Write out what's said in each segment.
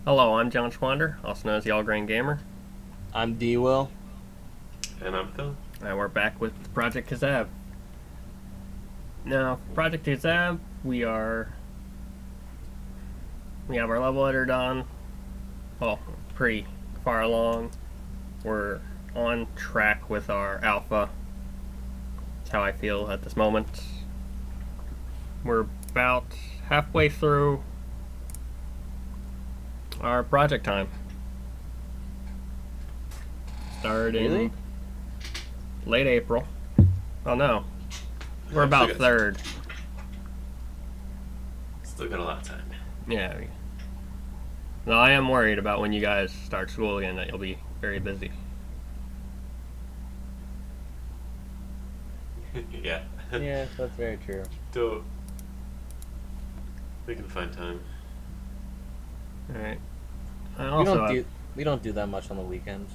Hello, I'm John Schwander, also known as the All Grain Gamer, I'm D Will. And I'm Phil. and we're back with Project KZAV. Now, Project KZAV, we have our level editor done. Well, pretty far along. We're on track with our alpha. That's how I feel at this moment. We're about halfway through our project time. Started in Really? late April. Oh no, we're Yeah, about still got- third. Still got a lot of time. Yeah. No, I am worried about when you guys start school again that you'll be very busy. Yeah. Yeah, that's very true. So we can find time. All right. I We also don't do that much on the weekends.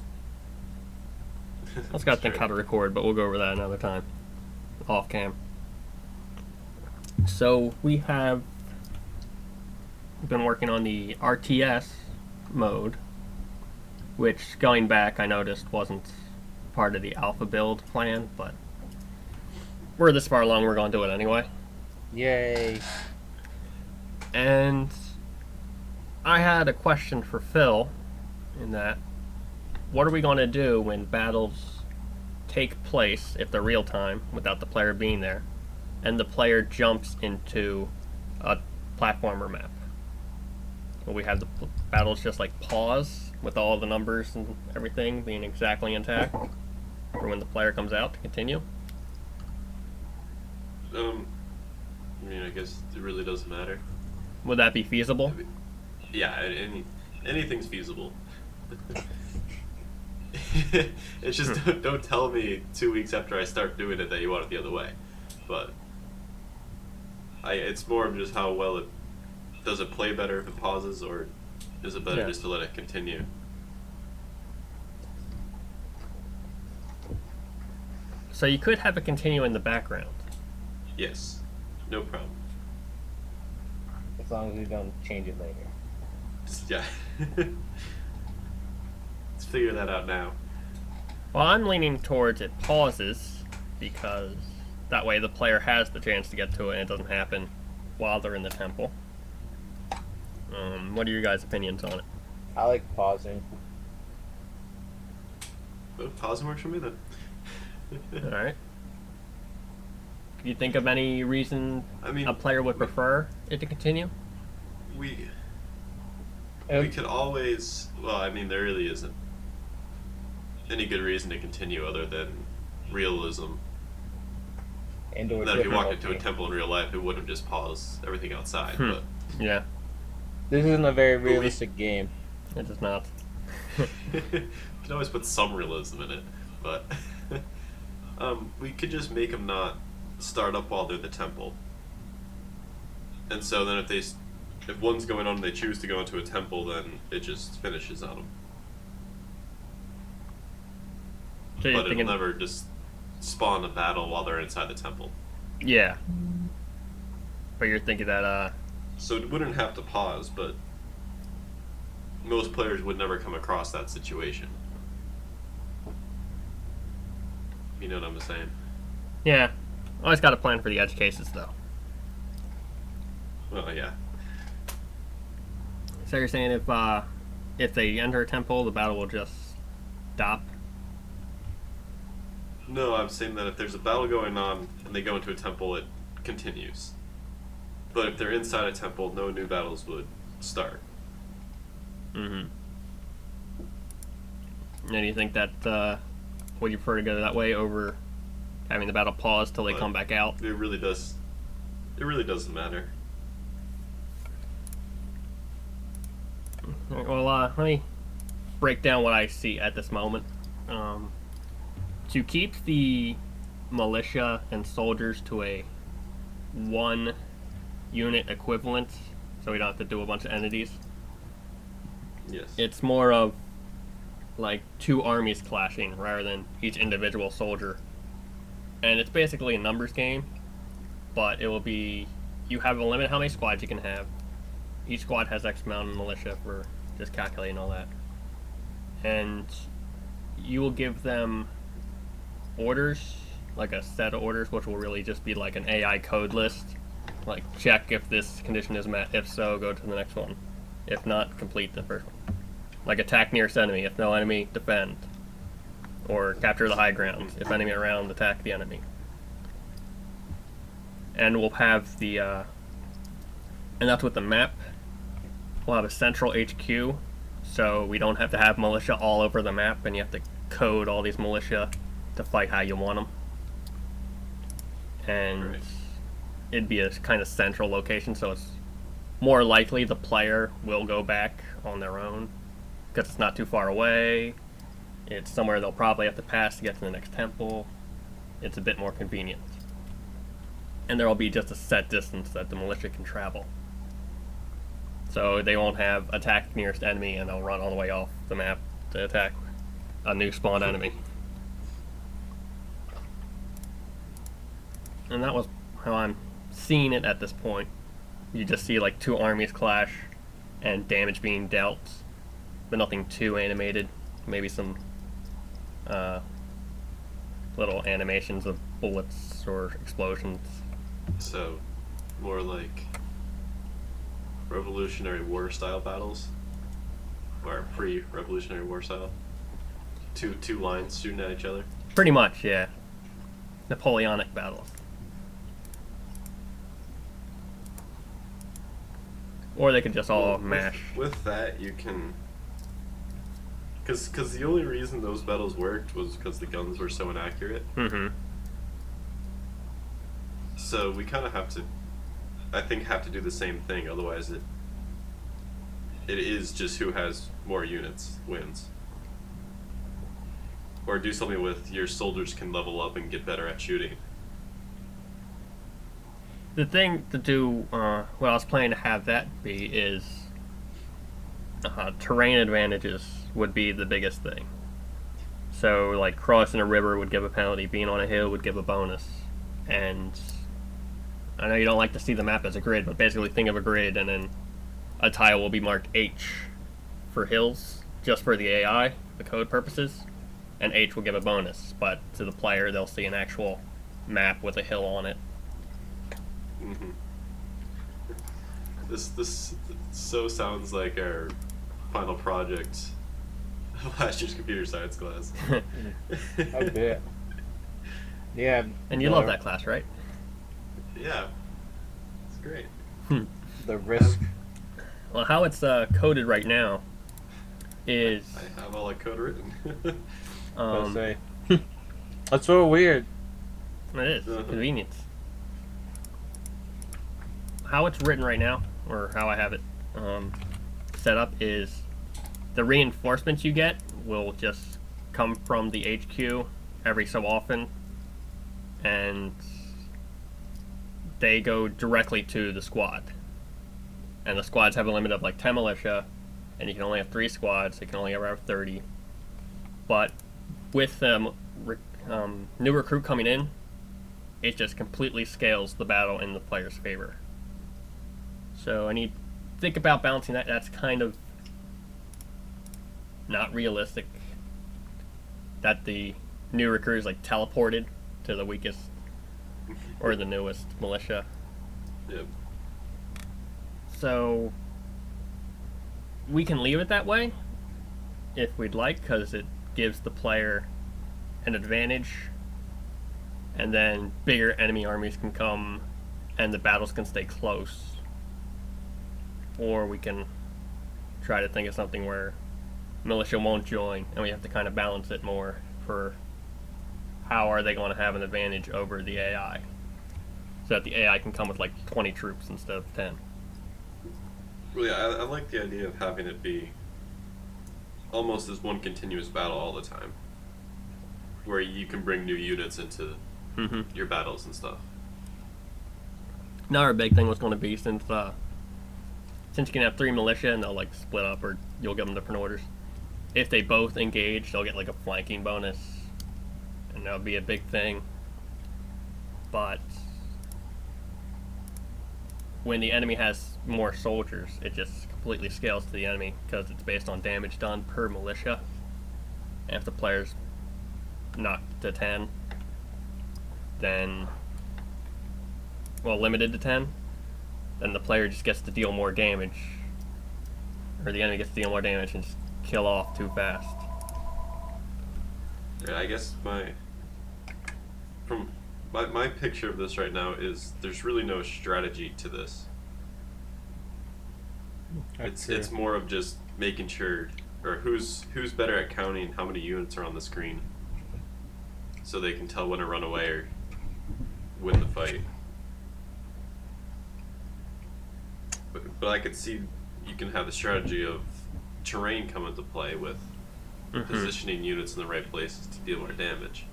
I just got to think how to record, but we'll go over that another time, off cam. So we have been working on the RTS mode, which going back I noticed wasn't part of the alpha build plan, but we're this far along, we're going to do it anyway. Yay! And I had a question for Phil in that what are we going to do when battles take place, if they're real time, without the player being there, and the player jumps into a platformer map? Will we have the battles just like pause with all the numbers and everything being exactly intact for when the player comes out to continue? I mean, I guess it really doesn't matter. Would that be feasible? Yeah, anything's feasible. It's just don't tell me 2 weeks after I start doing it that you want it the other way. But it's more of just how well it does it play better if it pauses, or is it better Yeah. just to let it continue? So you could have it continue in the background. Yes, no problem. As long as we don't change it later. Just, yeah. Let's figure that out now. Well, I'm leaning towards it pauses because that way the player has the chance to get to it and it doesn't happen while they're in the temple. What are your guys' opinions on it? I like pausing. Well, pausing works for me then. Alright. Can you think of any reason I mean, a player would prefer it to continue? we Um, could always. Well, I mean, there really isn't any good reason to continue other than realism. Indoor That if you walked into a difficulty. temple in real life, it wouldn't just pause everything outside. Hmm. But Yeah, This isn't a very But we- realistic game. it does not. you can always put some realism in it. But we could just make them not start up while they're in the temple. And so then if one's going on and they choose to go into a temple, then it just finishes on them. So you're But it'll thinking, never just spawn a battle while they're inside the temple. yeah. But you're thinking that, So it wouldn't have to pause, but most players would never come across that situation. You know what I'm saying? yeah. Always got a plan for the edge cases, though. Well, yeah. So you're saying if they enter a temple, the battle will just stop? No, I'm saying that if there's a battle going on and they go into a temple, it continues. But if they're inside a temple, no new battles would start. Mm-hmm. And you think that would you prefer to go that way over having the battle pause till they But come back out? It really does. It really doesn't matter. Alright, well, let me break down what I see at this moment. To keep the militia and soldiers to a one unit equivalent, so we don't have to do a bunch of entities. Yes. It's more of like two armies clashing rather than each individual soldier. And it's basically a numbers game, but it will be, you have a limit how many squads you can have. Each squad has X amount of militia for just calculating all that. And you will give them orders, like a set of orders, which will really just be like an AI code list. Like, check if this condition is met. If so, go to the next one. If not, complete the first one. Like, attack nearest enemy. If no enemy, defend. Or capture the high ground. If enemy around, attack the enemy. And we'll have the, and that's with the map. We'll have a central HQ, so we don't have to have militia all over the map, and you have to code all these militia to fight how you want them. And Right. it'd be a kind of central location, so it's more likely the player will go back on their own, because it's not too far away. It's somewhere they'll probably have to pass to get to the next temple. It's a bit more convenient. And there will be just a set distance that the militia can travel. So they won't have attack nearest enemy and they'll run all the way off the map to attack a new spawned enemy. And that was how I'm seeing it at this point. You just see like two armies clash and damage being dealt, but nothing too animated. Maybe some little animations of bullets or explosions. So, more like Revolutionary War style battles, or pre-Revolutionary War style. Two lines shooting at each other. Pretty much, yeah. Napoleonic battles. Or they could just all Well, mash. With that, you can. Because the only reason those battles worked was because the guns were so inaccurate. Mm-hmm. So we kind of have to, I think, have to do the same thing. Otherwise, it is just who has more units wins. Or do something with your soldiers can level up and get better at shooting. The thing to do, what I was planning to have that be is terrain advantages would be the biggest thing. So, like, crossing a river would give a penalty, being on a hill would give a bonus. And I know you don't like to see the map as a grid, but basically think of a grid and then a tile will be marked H for hills, just for the AI, the code purposes, and H will give a bonus, but to the player they'll see an actual map with a hill on it. Mm-hmm. This so sounds like our final project of last year's computer science class. A bit. Yeah. And you love that class, right? Yeah, it's great. The risk. Well, how it's coded right now is I have all that code written. um, Say. That's so weird. it is Uh-huh. convenience. How it's written right now, or how I have it set up, is the reinforcements you get will just come from the HQ every so often, and they go directly to the squad. And the squads have a limit of like 10 militia, and you can only have 3 squads, so you can only have 30. But with new recruit coming in, it just completely scales the battle in the player's favor. So I need think about balancing that. That's kind of not realistic. That the new recruit is like teleported to the weakest or the newest militia. Yep. So we can leave it that way if we'd like, because it gives the player an advantage, and then bigger enemy armies can come and the battles can stay close. Or we can try to think of something where militia won't join and we have to kind of balance it more for how are they going to have an advantage over the AI, so that the AI can come with like 20 troops instead of 10. Well, yeah, I like the idea of having it be almost as one continuous battle all the time, where you can bring new units into Mm-hmm. your battles and stuff. Another big thing was going to be, since you can have 3 militia and they'll like split up, or you'll give them different orders. If they both engage, they'll get like a flanking bonus, and that would be a big thing. But when the enemy has more soldiers, it just completely scales to the enemy because it's based on damage done per militia. And if the player's knocked to 10, then, well, limited to 10, then the player just gets to deal more damage, or the enemy gets to deal more damage and just kill off too fast. Yeah, I guess my picture of this right now is there's really no strategy to this. It's more of just making sure, or who's better at counting how many units are on the screen, so they can tell when to run away or win the fight. But I could see you can have the strategy of terrain come into play with positioning units in the right places to deal more damage.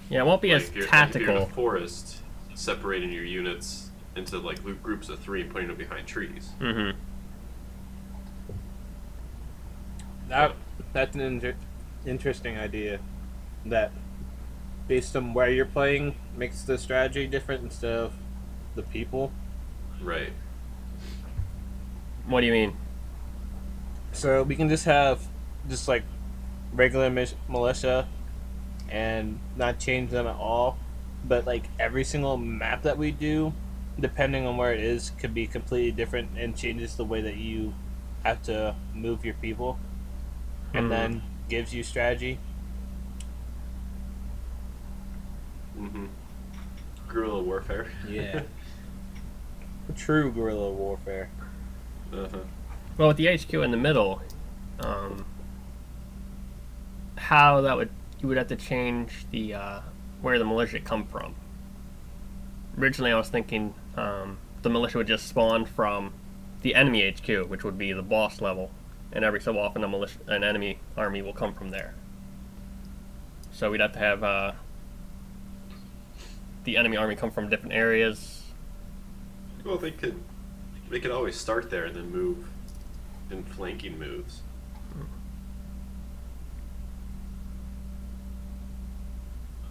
Yeah, it won't be as If you're in tactical. a forest, separating your units into like groups of 3 and putting them behind trees. Mm-hmm. That's an interesting idea. That, based on where you're playing, makes the strategy different instead of the people. Right. What do you mean? So we can just have just like regular militia and not change them at all. But like every single map that we do, depending on where it is, could be completely different and changes the way that you have to move your people, and then gives you strategy. Mm-hmm. Guerrilla warfare. Yeah. True guerrilla warfare. Uh-huh. Well, with the HQ in the middle, how that would you would have to change the where the militia come from. Originally, I was thinking the militia would just spawn from the enemy HQ, which would be the boss level, and every so often an enemy army will come from there. So we'd have to have the enemy army come from different areas. Well, they could always start there and then move in flanking moves.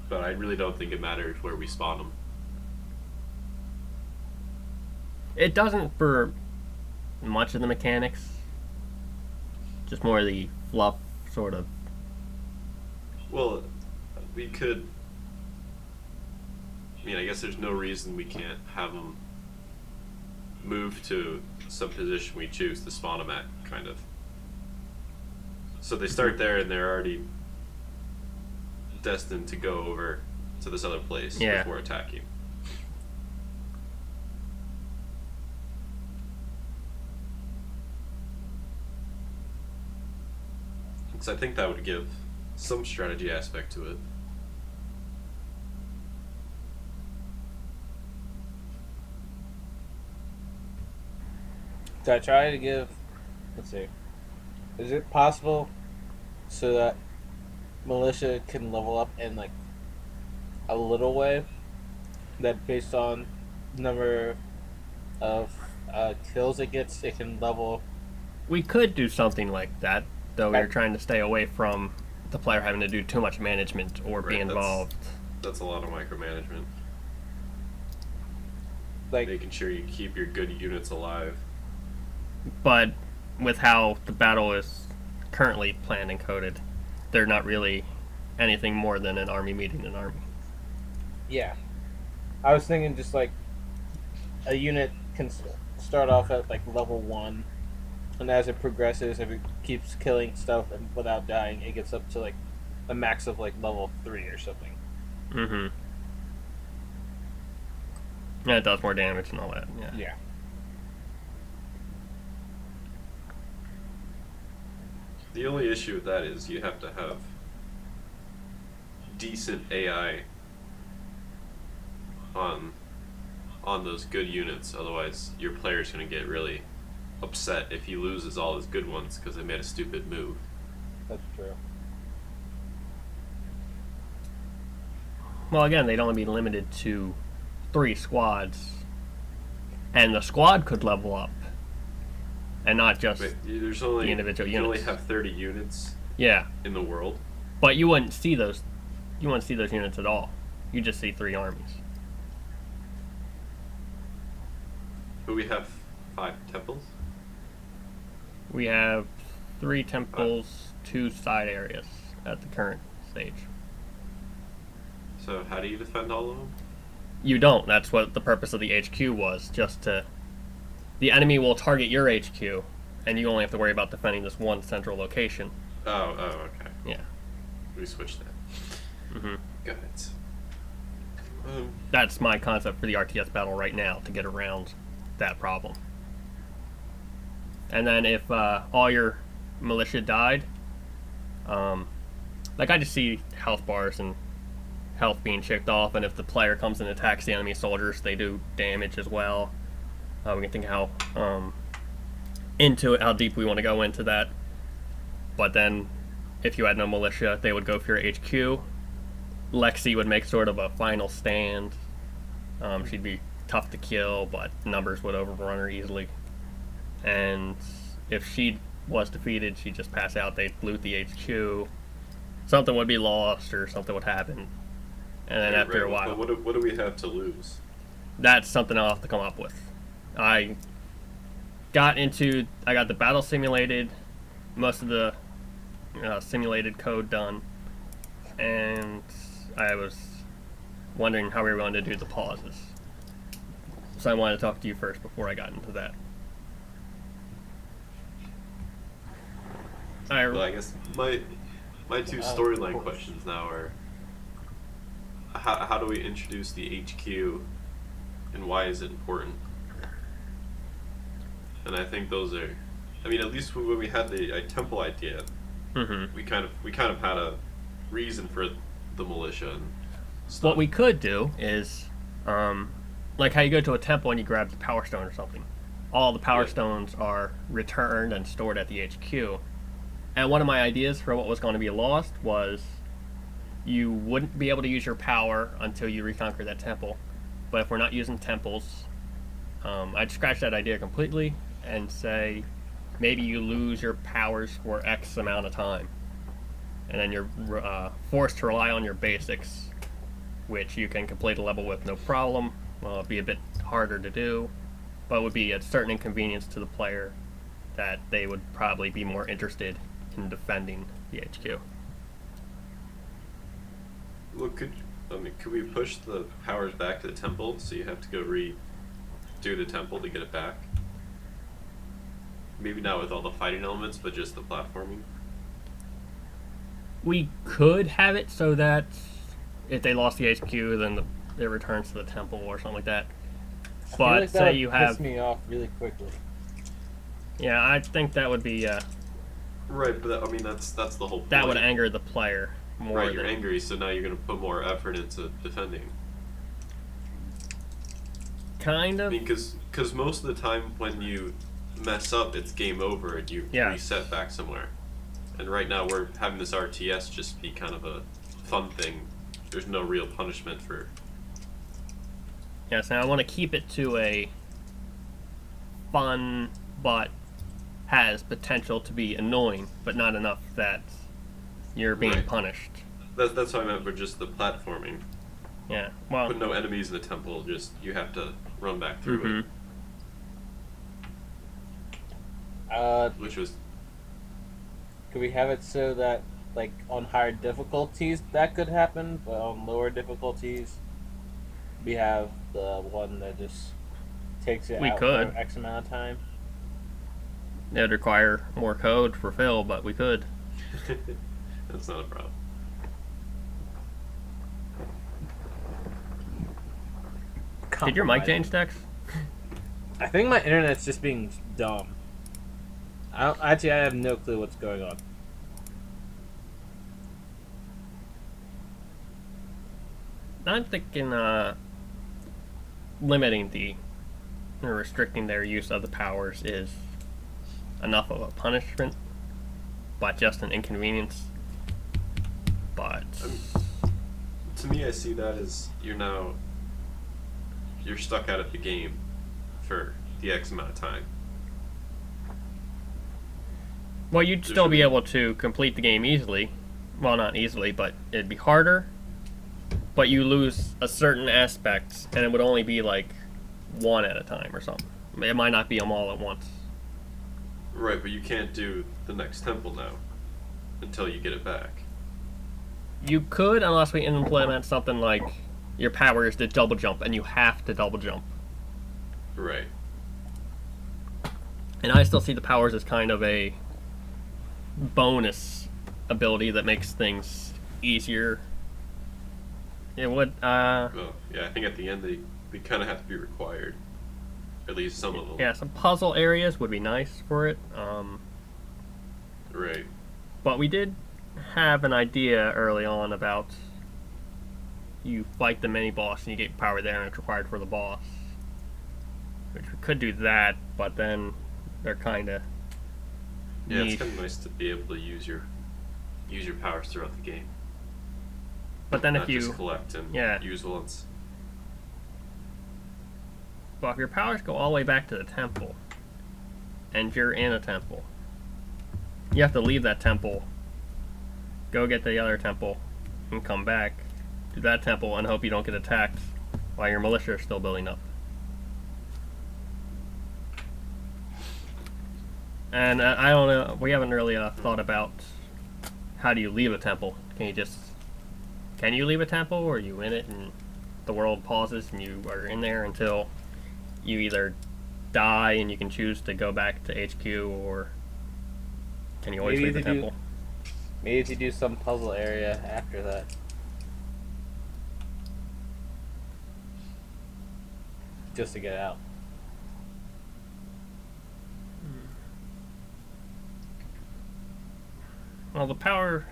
But I really don't think it matters where we spawn them. It doesn't for much of the mechanics. Just more the fluff, sort of. Well, we could. I mean, I guess there's no reason we can't have them move to some position we choose to spawn them at, kind of. So they start there and they're already destined to go over to this other place before attacking. Because I think that would give some strategy aspect to it. So I try to give. Let's see. Is it possible so that militia can level up in like a little way? That based on number of kills it gets, it can level. We could do something like that, though we're Right. trying to stay away from the player having to do too much management or be Right, involved. That's a lot of micromanagement. Like Making sure you keep your good units alive. But with how the battle is currently planned and coded, they're not really anything more than an army meeting an army. yeah, I was thinking just like a unit can start off at like level 1, and as it progresses, if it keeps killing stuff and without dying, it gets up to like a max of like level 3 or something. Mm-hmm. Yeah, it does more damage and all that. Yeah. Yeah. The only issue with that is you have to have decent AI on those good units. Otherwise, your player's going to get really upset if he loses all his good ones because they made a stupid move. That's true. Well, again, they'd only be limited to 3 squads, and the squad could level up, and not just But there's only the individual you can only units. have 30 units Yeah, in the world. but you wouldn't see those. You wouldn't see those units at all. You just see 3 armies. But we have 5 temples. We have 3 temples, 2 side areas at the current stage. So how do you defend all of them? You don't. That's what the purpose of the HQ was, just to... The enemy will target your HQ, and you only have to worry about defending this one central location. Oh, okay. Yeah. We switched that. hmm Got it. That's my concept for the RTS battle right now, to get around that problem. And then if all your militia died, like I just see health bars and health being checked off, and if the player comes and attacks the enemy soldiers, they do damage as well. We can think how into it, how deep we want to go into that. But then, if you had no militia, they would go for your HQ. Lexi would make sort of a final stand. She'd be tough to kill, but numbers would overrun her easily. And if she was defeated, she'd just pass out. They'd loot the HQ. Something would be lost, or something would happen. And then after a while, But what do we have to lose? that's something I'll have to come up with. I got the battle simulated, most of the simulated code done, and I was wondering how we were going to do the pauses. So I wanted to talk to you first before I got into that. Well, I guess my two storyline questions now are how do we introduce the HQ and why is it important? And I think those are, I mean, at least when we had the temple idea, we kind of had a reason for the militia and stuff. What we could do is, like how you go to a temple and you grab the power stone or something. All the power stones are returned and stored at the HQ. And one of my ideas for what was going to be lost was you wouldn't be able to use your power until you reconquer that temple. But if we're not using temples, I'd scratch that idea completely and say maybe you lose your powers for X amount of time. And then you're forced to rely on your basics, which you can complete a level with no problem. Well, it'd be a bit harder to do, but would be a certain inconvenience to the player that they would probably be more interested in defending the HQ. Well, could we push the powers back to the temple so you have to go redo the temple to get it back? Maybe not with all the fighting elements, but just the platforming. We could have it so that if they lost the HQ, then it returns to the temple or something like that. I feel But like that say would you piss have, me off really quickly. yeah, I think that would be Right, but I mean that's the whole point. that would anger the player more. Right, you're than, angry, so now you're going to put more effort into defending. kind I of. mean, because most of the time when you mess up, it's game over and you reset back somewhere. And right now we're having this RTS just be kind of a fun thing. There's no real punishment for... Yes, now I want to keep it to a fun, but has potential to be annoying, but not enough that you're being Right. punished. That's what I meant with just the platforming. Yeah, well, Put no enemies in the temple, just you have to run back through it. Which was... Could we have it so that, like, on higher difficulties that could happen, but on lower difficulties, we have the one that just takes it We out could. for X amount of time? it would require more code for Phil, but we could. That's not a problem. Did your mic change, Dex? I think my internet's just being dumb. I have no clue what's going on. I'm thinking limiting or restricting their use of the powers is enough of a punishment, but just an inconvenience. But To me, I see that as you're stuck out of the game for the X amount of time. well, you'd still be able to complete the game easily. Well, not easily, but it'd be harder. But you lose a certain aspect, and it would only be like one at a time or something. It might not be them all at once. Right, but you can't do the next temple now until you get it back. You could, unless we implement something like your power is to double jump, and you have to double jump. Right. And I still see the powers as kind of a bonus ability that makes things easier. It would, Well, yeah, I think at the end they kind of have to be required. At least some of them. yeah, some puzzle areas would be nice for it. Right. But we did have an idea early on about you fight the mini boss and you get power there and it's required for the boss. Which we could do that, but then they're kind of Yeah, niche. it's kind of nice to be able to use your powers throughout the game. But then Not if you, just collect and yeah. use once. well, if your powers go all the way back to the temple, and you're in a temple, you have to leave that temple, go get the other temple, and come back to that temple and hope you don't get attacked while your militia is still building up. And I don't know, we haven't really thought about how do you leave a temple. Can you leave a temple, or are you in it and the world pauses and you are in there until you either die and you can choose to go back to HQ, or can you always Maybe leave the they do- temple? Maybe to do some puzzle area after that. Just to get out. Well, the power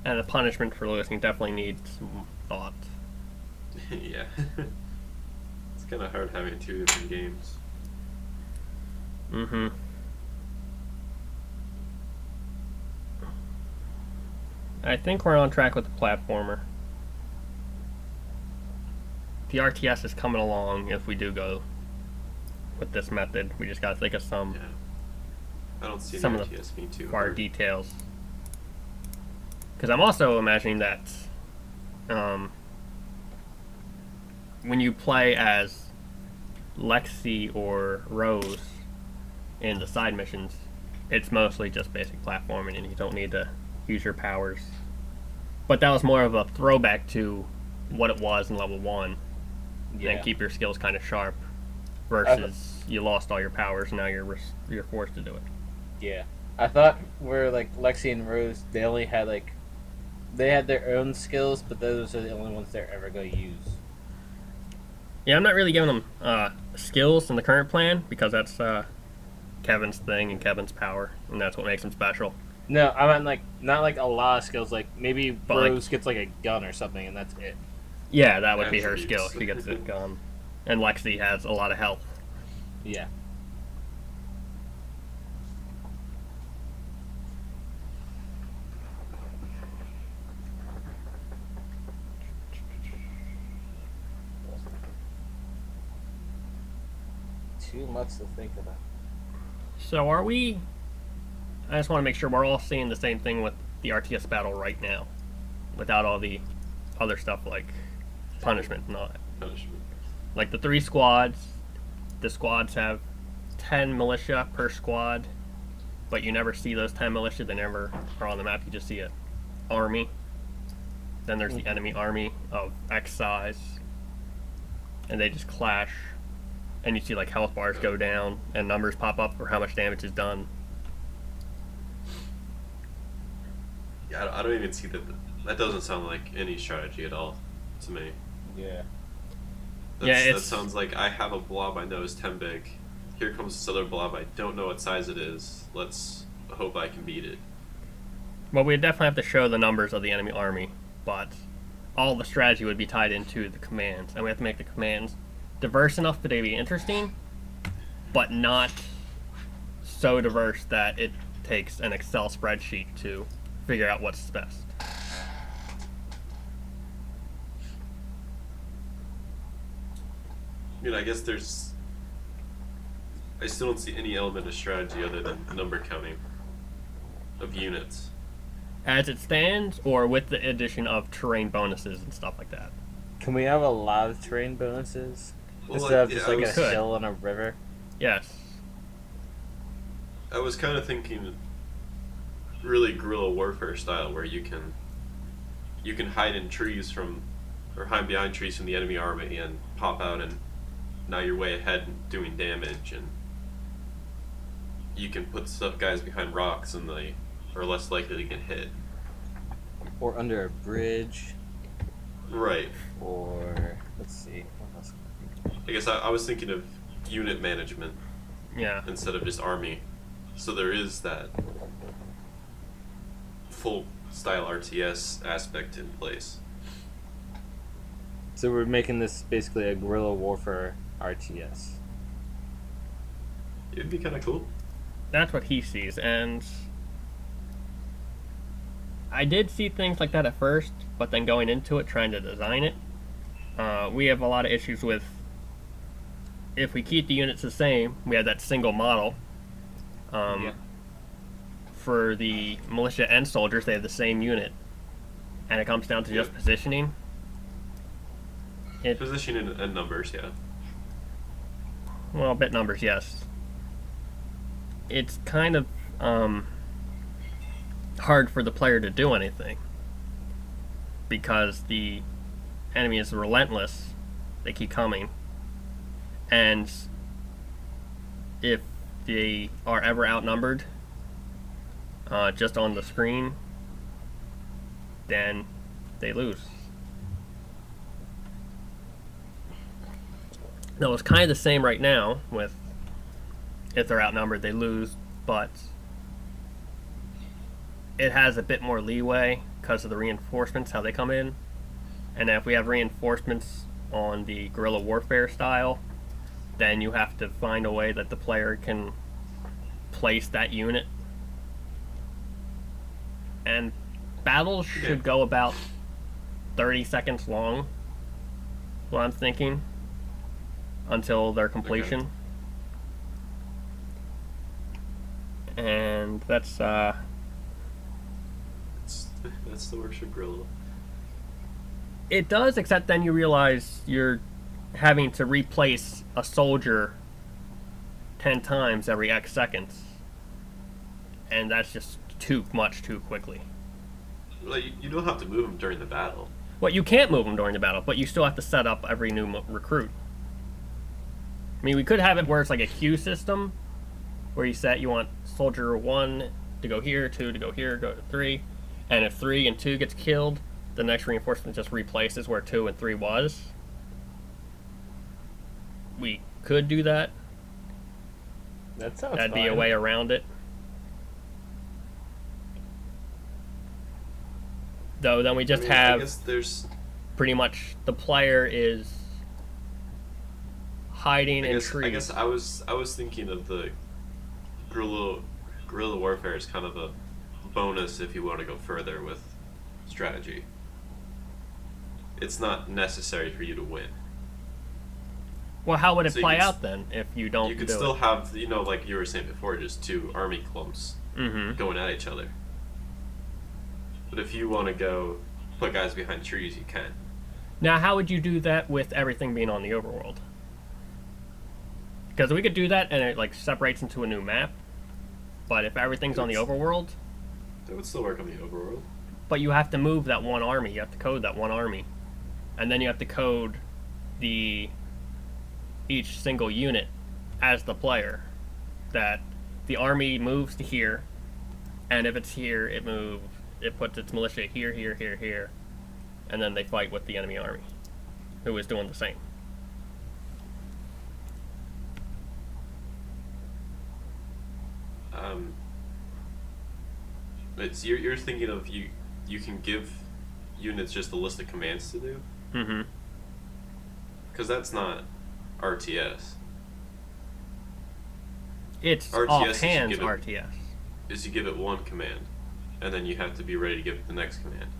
and the punishment for losing definitely need some thought. Yeah. It's kind of hard having two different games. Mm-hmm. I think we're on track with the platformer. The RTS is coming along if we do go with this method. We just gotta think of some Yeah. I don't see Some an of the RTS being too far hard. details. Because I'm also imagining that when you play as Lexi or Rose in the side missions, it's mostly just basic platforming and you don't need to use your powers. But that was more of a throwback to what it was in level 1 and keep your skills kind of sharp versus you lost all your powers and now you're forced to do it. Yeah. I thought where like Lexi and Rose, they only had like they had their own skills, but those are the only ones they're ever going to use. Yeah, I'm not really giving them skills in the current plan because that's Kevin's thing and Kevin's power, and that's what makes him special. No, I meant like not like a lot of skills. Like maybe But, like- Rose gets like a gun or something, and that's it. Yeah, that would be her skill. Attributes. She gets it gun. And Lexi has a lot of health. Yeah. Too much to think about. So are we... I just want to make sure we're all seeing the same thing with the RTS battle right now. Without all the other stuff like punishment and all that. Punishment. Like the 3 squads, the squads have 10 militia per squad, but you never see those 10 militia. They never are on the map. You just see an army. Then there's the enemy army of X size, and they just clash. And you see like health bars go down and numbers pop up for how much damage is done. Yeah, I don't even see that. That doesn't sound like any strategy at all to me. Yeah. Yeah, That it's- sounds like I have a blob I know is 10 big. Here comes this other blob I don't know what size it is. Let's hope I can beat it. Well, we definitely have to show the numbers of the enemy army, but all the strategy would be tied into the commands, and we have to make the commands diverse enough that they be interesting, but not so diverse that it takes an Excel spreadsheet to figure out what's best. I mean, I guess there's. I still don't see any element of strategy other than number counting of units. As it stands, or with the addition of terrain bonuses and stuff like that. Can we have a lot of terrain bonuses Well, instead of yeah, just I like was- a Could. hill and a river? Yes. I was kind of thinking really guerrilla warfare style, where you can hide in trees from, or hide behind trees from the enemy army and pop out, and now you're way ahead and doing damage, and you can put stuff guys behind rocks and they are less likely to get hit. Or under a bridge. Right. Or let's see, what else? I guess I was thinking of unit management Yeah. instead of just army. So there is that full style RTS aspect in place. So we're making this basically a guerrilla warfare RTS. It'd be kind of cool. That's what he sees, and I did see things like that at first, but then going into it, trying to design it, we have a lot of issues with if we keep the units the same. We have that single model. Yeah. For the militia and soldiers, they have the same unit, and it comes down to just Yeah. positioning. Position and numbers, yeah. Well, bit numbers, yes. It's kind of hard for the player to do anything because the enemy is relentless. They keep coming, and if they are ever outnumbered just on the screen, then they lose. No, it's kind of the same right now with if they're outnumbered, they lose, but it has a bit more leeway because of the reinforcements, how they come in. And if we have reinforcements on the guerrilla warfare style, then you have to find a way that the player can place that unit. And battles should go about 30 seconds long, what I'm thinking, until their completion. And that's That's the worst of guerrilla. it does, except then you realize you're having to replace a soldier 10 times every X seconds, and that's just too much too quickly. Well, you don't have to move them during the battle. Well, you can't move them during the battle, but you still have to set up every new recruit. I mean, we could have it where it's like a queue system, where you want soldier 1 to go here, 2 to go here, go to 3, and if 3 and 2 gets killed, the next reinforcement just replaces where 2 and 3 was. We could do that. That sounds That'd be a fine. way around it. Though then we just I have guess there's. pretty much the player is hiding in trees. I guess I was thinking of the guerrilla warfare as kind of a bonus if you want to go further with strategy. It's not necessary for you to win. Well, how would it So you play could out then if you don't You could do still it? have, like you were saying before, just 2 army clumps Mm-hmm. going at each other. But if you want to go put guys behind trees, you can. Now, how would you do that with everything being on the overworld? Because we could do that and it like separates into a new map. But if everything's on the overworld, That would still work on the overworld. but you have to move that one army, you have to code that one army, and then you have to code each single unit as the player. That the army moves to here, and if it's here, it puts its militia here, here, here, here, and then they fight with the enemy army, who is doing the same. It's you're thinking of you can give units just a list of commands to do, Mm-hmm. because that's not RTS. It's RTS is offhand given- RTS. Is you give it one command, and then you have to be ready to give it the next command.